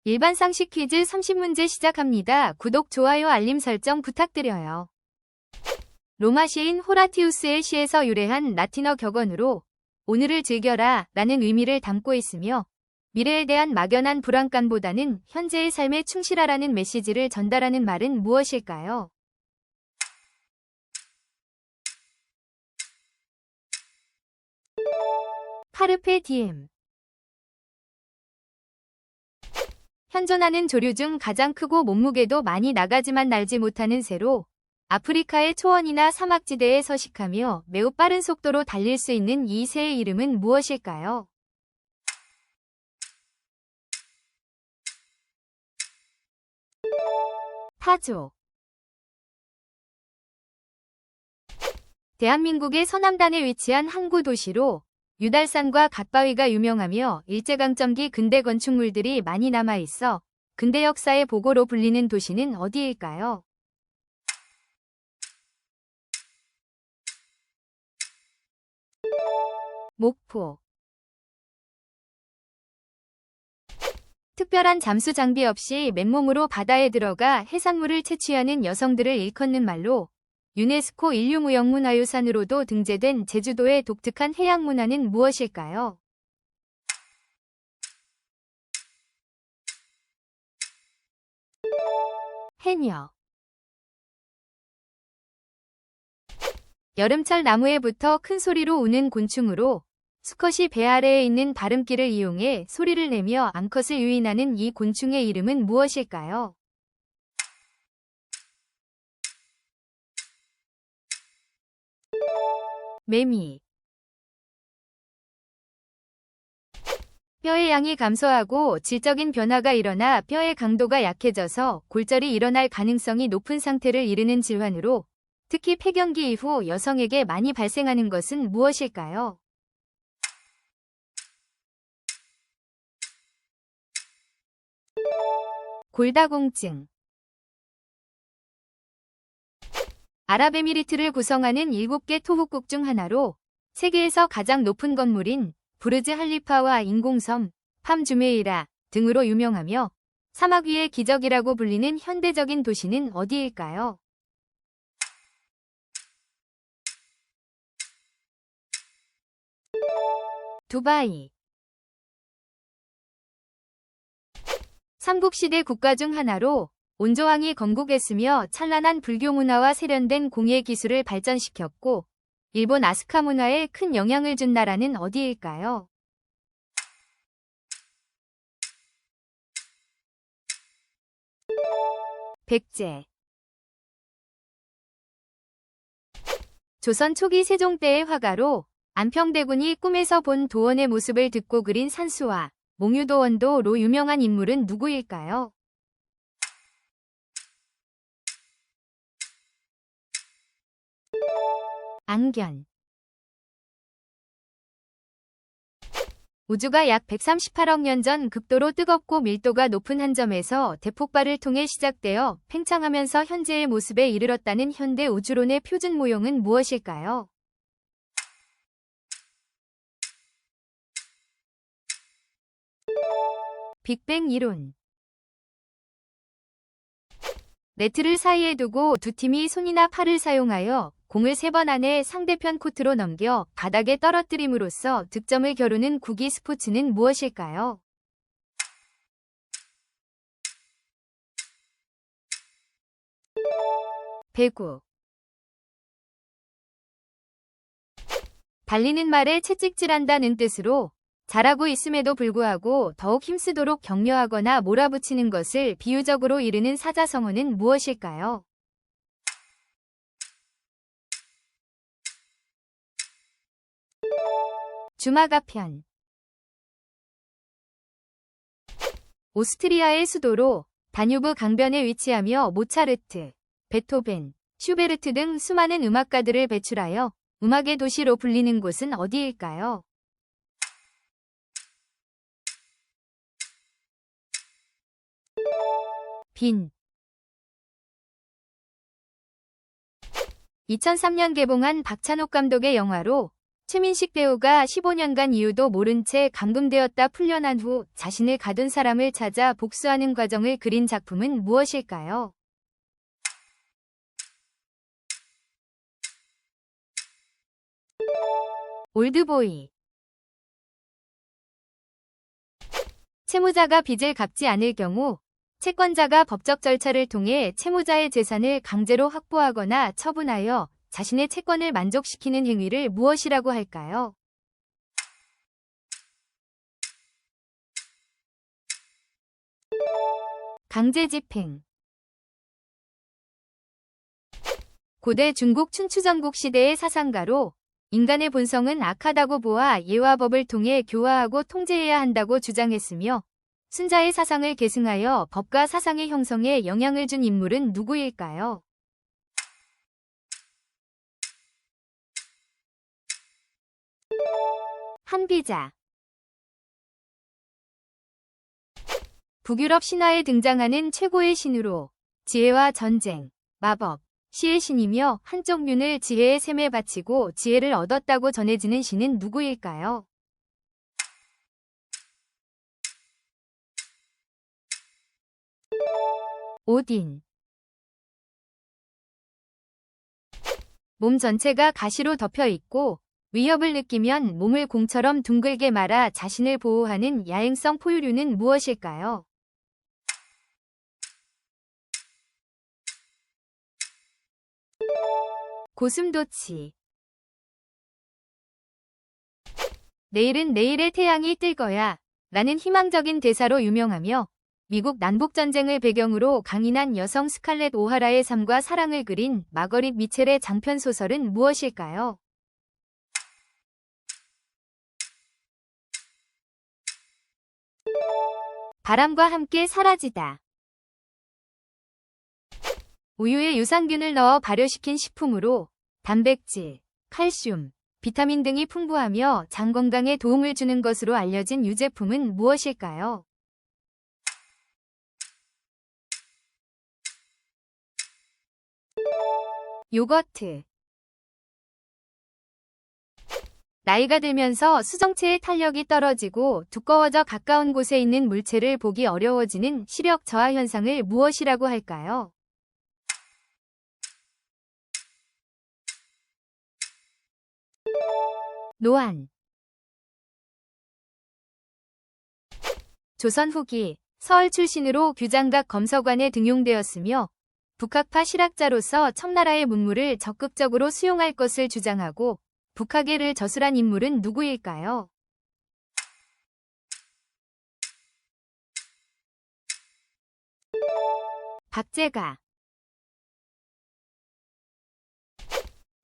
일반 상식 퀴즈 30문제 시작합니다. 구독, 좋아요, 알림 설정 부탁드려요. 로마 시인 호라티우스의 시에서 유래한 라틴어 격언으로 오늘을 즐겨라 라는 의미를 담고 있으며 미래에 대한 막연한 불안감보다는 현재의 삶에 충실하라는 메시지를 전달하는 말은 무엇일까요? 카르페 디엠. 현존하는 조류 중 가장 크고 몸무게도 많이 나가지만 날지 못하는 새로 아프리카의 초원이나 사막지대에 서식하며 매우 빠른 속도로 달릴 수 있는 이 새의 이름은 무엇일까요? 타조. 대한민국의 서남단에 위치한 항구 도시로 유달산과 갓바위가 유명하며 일제강점기 근대 건축물들이 많이 남아있어 근대 역사의 보고로 불리는 도시는 어디일까요? 목포. 특별한 잠수 장비 없이 맨몸으로 바다에 들어가 해산물을 채취하는 여성들을 일컫는 말로 유네스코 인류무형문화유산으로도 등재된 제주도의 독특한 해양문화는 무엇일까요? 해녀. 여름철 나무에 붙어 큰 소리로 우는 곤충으로 수컷이 배 아래에 있는 발음기를 이용해 소리를 내며 암컷을 유인하는 이 곤충의 이름은 무엇일까요? 매미. 뼈의 양이 감소하고 질적인 변화가 일어나 뼈의 강도가 약해져서 골절이 일어날 가능성이 높은 상태를 이르는 질환으로 특히 폐경기 이후 여성에게 많이 발생하는 것은 무엇일까요? 골다공증. 아랍에미리트를 구성하는 7개 토호국 중 하나로 세계에서 가장 높은 건물인 부르즈 할리파와 인공섬, 팜 주메이라 등으로 유명하며 사막 위의 기적이라고 불리는 현대적인 도시는 어디일까요? 두바이. 삼국시대 국가 중 하나로 온조왕이 건국했으며 찬란한 불교 문화와 세련된 공예 기술을 발전시켰고 일본 아스카 문화에 큰 영향을 준 나라는 어디일까요? 백제. 조선 초기 세종 때의 화가로 안평대군이 꿈에서 본 도원의 모습을 듣고 그린 산수와 몽유도원도로 유명한 인물은 누구일까요? 앙견. 우주가 약 138억 년 전 극도로 뜨겁고 밀도가 높은 한 점에서 대폭발을 통해 시작되어 팽창하면서 현재의 모습에 이르렀다는 현대 우주론의 표준 모형은 무엇일까요? 빅뱅 이론. 네트를 사이에 두고 두 팀이 손이나 팔을 사용하여 공을 3번 안에 상대편 코트로 넘겨 바닥에 떨어뜨림으로써 득점을 겨루는 구기 스포츠는 무엇일까요? 배구. 달리는 말에 채찍질한다는 뜻으로 잘하고 있음에도 불구하고 더욱 힘쓰도록 격려하거나 몰아붙이는 것을 비유적으로 이르는 사자성어는 무엇일까요? 주마가편. 오스트리아의 수도로 다뉴브 강변에 위치하며 모차르트, 베토벤, 슈베르트 등 수많은 음악가들을 배출하여 음악의 도시로 불리는 곳은 어디일까요? 빈. 2003년 개봉한 박찬욱 감독의 영화로 최민식 배우가 15년간 이유도 모른 채 감금되었다 풀려난 후 자신을 가둔 사람을 찾아 복수하는 과정을 그린 작품은 무엇일까요? 올드보이. 채무자가 빚을 갚지 않을 경우 채권자가 법적 절차를 통해 채무자의 재산을 강제로 확보하거나 처분하여 자신의 채권을 만족시키는 행위를 무엇이라고 할까요? 강제집행. 고대 중국 춘추전국 시대의 사상가로 인간의 본성은 악하다고 보아 예와 법을 통해 교화하고 통제해야 한다고 주장했으며 순자의 사상을 계승하여 법과 사상의 형성에 영향을 준 인물은 누구일까요? 한비자. 북유럽 신화에 등장하는 최고의 신으로 지혜와 전쟁, 마법, 시의 신이며 한쪽 면을 지혜의 셈에 바치고 지혜를 얻었다고 전해지는 신은 누구일까요? 오딘. 몸 전체가 가시로 덮여 있고 위협을 느끼면 몸을 공처럼 둥글게 말아 자신을 보호하는 야행성 포유류는 무엇일까요? 고슴도치. 내일은 내일의 태양이 뜰 거야 라는 희망적인 대사로 유명하며 미국 남북전쟁을 배경으로 강인한 여성 스칼렛 오하라의 삶과 사랑을 그린 마거릿 미첼의 장편 소설은 무엇일까요? 바람과 함께 사라지다. 우유에 유산균을 넣어 발효시킨 식품으로 단백질, 칼슘, 비타민 등이 풍부하며 장 건강에 도움을 주는 것으로 알려진 유제품은 무엇일까요? 요거트. 나이가 들면서 수정체의 탄력이 떨어지고 두꺼워져 가까운 곳에 있는 물체를 보기 어려워지는 시력 저하 현상을 무엇이라고 할까요? 노안. 조선 후기 서울 출신으로 규장각 검서관에 등용되었으며 북학파 실학자로서 청나라의 문물을 적극적으로 수용할 것을 주장하고 북학예를 저술한 인물은 누구일까요? 박제가.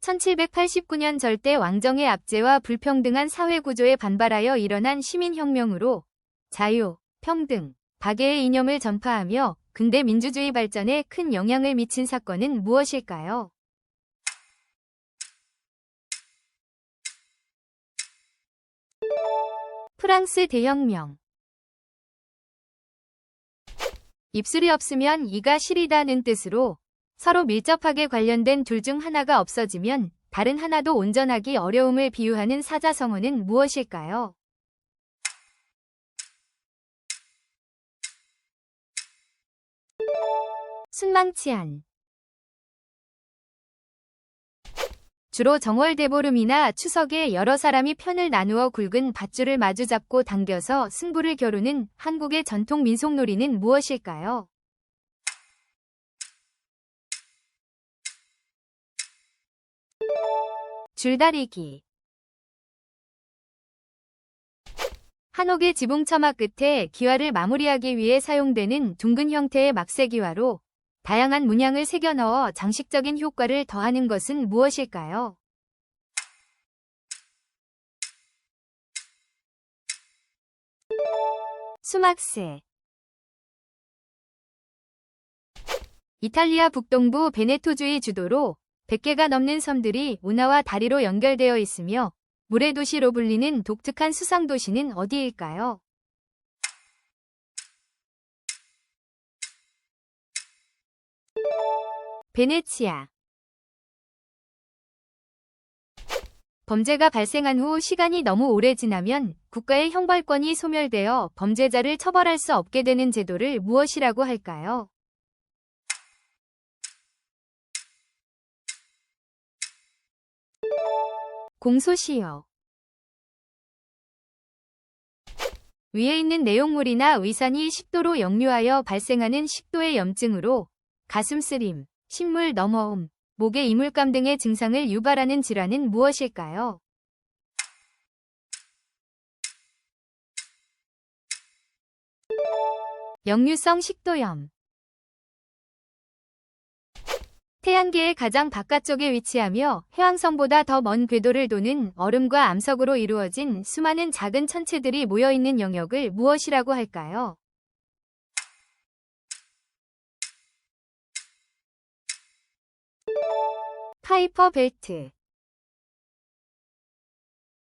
1789년 절대 왕정의 압제와 불평등한 사회구조에 반발하여 일어난 시민혁명으로 자유, 평등, 박애의 이념을 전파하며 근대 민주주의 발전에 큰 영향을 미친 사건은 무엇일까요? 프랑스 대혁명. 입술이 없으면 이가 시리다는 뜻으로 서로 밀접하게 관련된 둘 중 하나가 없어지면 다른 하나도 온전하기 어려움을 비유하는 사자성어는 무엇일까요? 순망치한. 주로 정월 대보름이나 추석에 여러 사람이 편을 나누어 굵은 밧줄을 마주잡고 당겨서 승부를 겨루는 한국의 전통 민속놀이는 무엇일까요? 줄다리기. 한옥의 지붕 처마 끝에 기와를 마무리하기 위해 사용되는 둥근 형태의 막새기와로 다양한 문양을 새겨 넣어 장식적인 효과를 더하는 것은 무엇일까요? 수막새. 이탈리아 북동부 베네토주의 주도로 100개가 넘는 섬들이 운하와 다리로 연결되어 있으며 물의 도시로 불리는 독특한 수상도시는 어디일까요? 베네치아. 범죄가 발생한 후 시간이 너무 오래 지나면 국가의 형벌권이 소멸되어 범죄자를 처벌할 수 없게 되는 제도를 무엇이라고 할까요? 공소시효. 위에 있는 내용물이나 위산이 식도로 역류하여 발생하는 식도의 염증으로 가슴 쓰림, 식물 넘어옴, 목의 이물감 등의 증상을 유발하는 질환은 무엇일까요? 역류성 식도염. 태양계의 가장 바깥쪽에 위치하며 해왕성보다 더 먼 궤도를 도는 얼음과 암석으로 이루어진 수많은 작은 천체들이 모여있는 영역을 무엇이라고 할까요? 파이퍼 벨트.